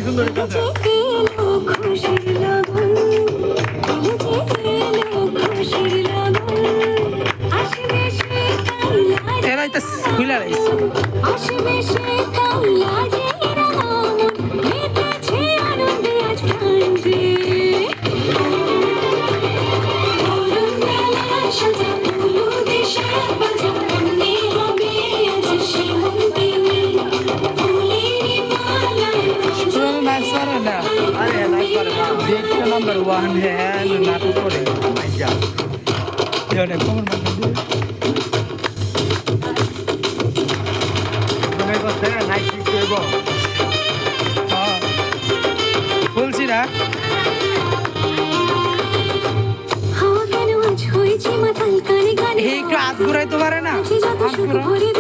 সুন্দর এরাই তো খুলে রাখছে नंबर 1 है नाटक করে আইজা এটা কোমর মধ্যে তুমি বসে নাইট ঠিক করব হ্যাঁ বলছি না হাওয়া কেন আজ হয়েছে মাথাল কানে কানে একটু হাত ঘুরাইতে পারে না যত সুখ ভরে